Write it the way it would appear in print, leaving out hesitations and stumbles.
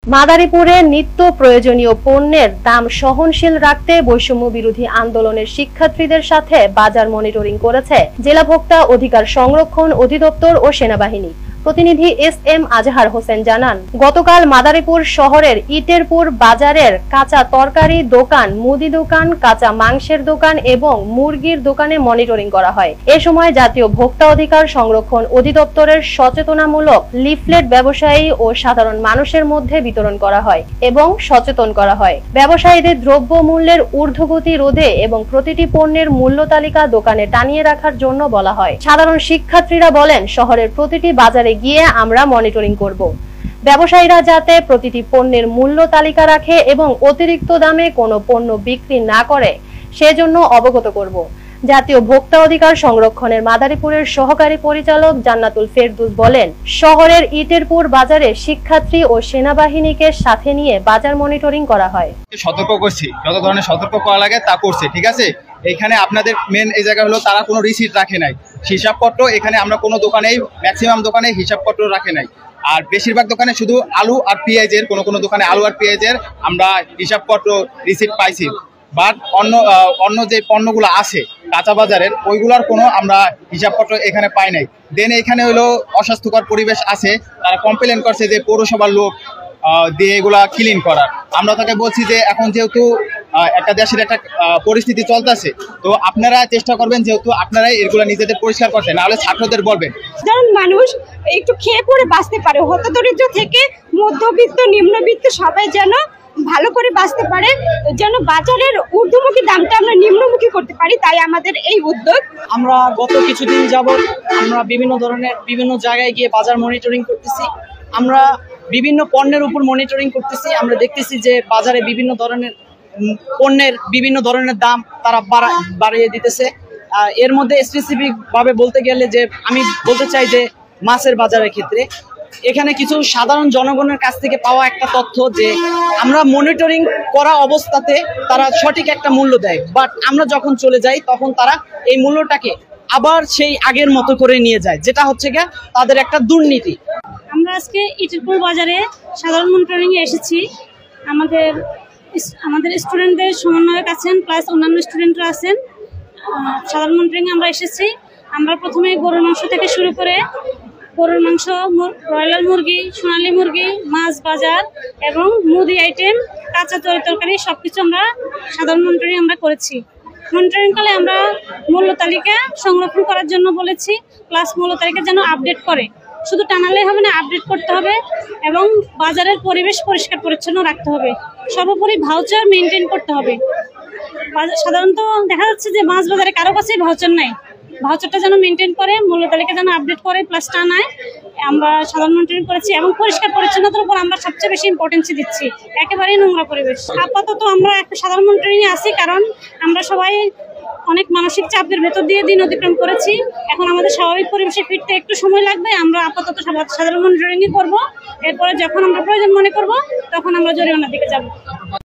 মাদারীপুরে নিত্য প্রয়োজনীয় পণ্যের দাম সহনশীল রাখতে বৈষম্য বিরোধী আন্দোলনের শিক্ষার্থীদের সাথে বাজার মনিটরিং করেছে জেলা ভোক্তা অধিকার সংরক্ষণ অধিদপ্তর ও সেনাবাহিনী। প্রতিনিধি এস.এম. আজহার হোসেন জানান, গতকাল মাদারীপুর শহরের ইটেরপুর বাজারের কাঁচা তরকারি দোকান, মুদি দোকান, কাঁচা মাংসের দোকান এবং মুরগির দোকানে মনিটরিং করা হয়। এ সময় জাতীয় ভোক্তা অধিকার সংরক্ষণ অধিদপ্তরের সচেতনামূলক লিফলেট ব্যবসায়ী ও সাধারণ মানুষের মধ্যে বিতরণ করা হয় এবং সচেতন করা হয়। ব্যবসায়ীদের দ্রব্য মূল্যের ঊর্ধ্বগতি রোধে এবং প্রতিটি পণ্যের মূল্য তালিকা দোকানে টানিয়ে রাখার জন্য বলা হয়। সাধারণ শিক্ষার্থীরা বলেন, শহরের প্রতিটি বাজারে গিয়ে আমরা মনিটরিং করব। ব্যবসায়ীরা যাতে প্রতিটি পণ্যের মূল্য তালিকা রাখে এবং অতিরিক্ত দামে কোনো পণ্য বিক্রি না করে সেজন্য অবগত করব। জাতীয় ভোক্তা অধিকার সংরক্ষণের মাদারীপুরের সহকারী পরিচালক জান্নাতুল ফেরদৌস বলেন, শহরের ইটেরপুর বাজারে শিক্ষার্থী ও সেনাবাহিনীকে সাথে নিয়ে বাজার মনিটরিং করা হয়। সতর্ক করছি, যত ধরনের সতর্ক করা লাগে তা করছে, ঠিক আছে। এখানে আপনাদের মেন এই জায়গা হলো তারা কোনো রিসিট রাখে নাই, হিসাবপত্র এখানে আমরা কোনো দোকানেই ম্যাক্সিমাম দোকানে হিসাবপত্র রাখে নাই। আর বেশিরভাগ দোকানে শুধু আলু আর পেঁয়াজের, কোনো দোকানে আলু আর পেঁয়াজের আমরা হিসাবপত্র রিসিট পাইছি। বাট অন্য যে পণ্যগুলো আছে কাঁচা বাজারের, ওইগুলোর কোনো আমরা হিসাবপত্র এখানে পাই নাই। দেন এখানে হলো অস্বাস্থ্যকর পরিবেশ আছে, তারা কমপ্লেন করছে যে পৌরসভার লোক দিয়ে এগুলা ক্লিন করার। আমরা তাকে বলছি যে এখন যেহেতু একটা দেশের একটা পরিস্থিতি চলতেছে, তো আপনারা চেষ্টা করবেন যেহেতু আপনারাই এগুলো নিজেদের পরিষ্কার করতে, নাহলে ছাত্রদের বলবেন। যেমন মানুষ একটু খেয়ে পরে বাঁচতে পারে, হতদরিদ্র থেকে মধ্যবিত্ত নিম্নবিত্ত সবাই যেন ভালো করে বাঁচতে পারে, যেন বাজারের ঊর্ধ্বমুখী দামটা আমরা নিম্নমুখী করতে পারি, তাই আমাদের এই উদ্যোগ। আমরা গত কিছুদিন যাবত আমরা বিভিন্ন জায়গায় গিয়ে বাজার মনিটরিং করতেছি। আমরা বিভিন্ন পণ্যের উপর মনিটরিং করতেছি। আমরা দেখতেছি যে বাজারে বিভিন্ন ধরনের পণ্যের বিভিন্ন ধরনের দাম তারা বাড়িয়ে দিতেছে। এর মধ্যে স্পেসিফিক ভাবে বলতে গেলে যে আমি বলতে চাই যে মাছের বাজারের ক্ষেত্রে এখানে কিছু সাধারণ জনগণের কাছ থেকে পাওয়া একটা তথ্য যে আমরা মনিটরিং করা অবস্থাতে তারা সঠিক একটা মূল্য দেয়, বাট আমরা যখন চলে যাই তখন তারা এই মূল্যটাকে আবার সেই আগের মতো করে নিয়ে যায়, যেটা হচ্ছে গিয়ে তাদের একটা দুর্নীতি। আমরা আজকে ইটেরপুর বাজারে সাধারণ মনিটরিং এ এসেছি। আমাদের স্টুডেন্টদের সমন্বয়ক আছেন, প্লাস অন্যান্য স্টুডেন্টরা আছেন। সাধারণ মনিটরিং আমরা এসেছি। আমরা প্রথমে গরুর মাংস থেকে শুরু করে গরুর মাংস, ব্রয়লার মুরগি, সোনালী মুরগি, মাছ বাজার এবং মুদি আইটেম, কাঁচা তরকারি সবকিছু আমরা সাধারণ মনিটরিং আমরা করেছি। মনিটরিং কালে আমরা মূল্য তালিকা সংরক্ষণ করার জন্য বলেছি, প্লাস মূল্য তালিকা যেন আপডেট করে, শুধু টানালেই হবে না, আপডেট করতে হবে এবং বাজারের পরিবেশ পরিষ্কার পরিচ্ছন্ন রাখতে হবে। সর্বোপরি ভাউচার মেনটেন করতে হবে। সাধারণত দেখা যাচ্ছে যে মাছ বাজারে কারো কাছেই ভাউচার নাই, ভাউচারটা যেন মেনটেন করে, মূল্য তালিকা যেন আপডেট করে, প্লাস টানায়। আমরা সাধারণ মনিটরিং করেছি এবং পরিষ্কার পরিচ্ছন্নতার উপর আমরা সবচেয়ে বেশি ইম্পর্টেন্স দিচ্ছি। একেবারেই নোংরা পরিবেশ। আপাতত আমরা একটা সাধারণ মনিটরিং আছি, কারণ আমরা সবাই অনেক মানসিক চাপের ভেতর দিয়ে দিন অতিক্রম করেছি। এখন আমাদের স্বাভাবিক পরিবেশে ফিরতে একটু সময় লাগবে। আমরা আপাতত সাধারণ মনিটরিংই করবো। এরপরে যখন আমরা প্রয়োজন মনে করব তখন আমরা জরিমানার দিকে যাব।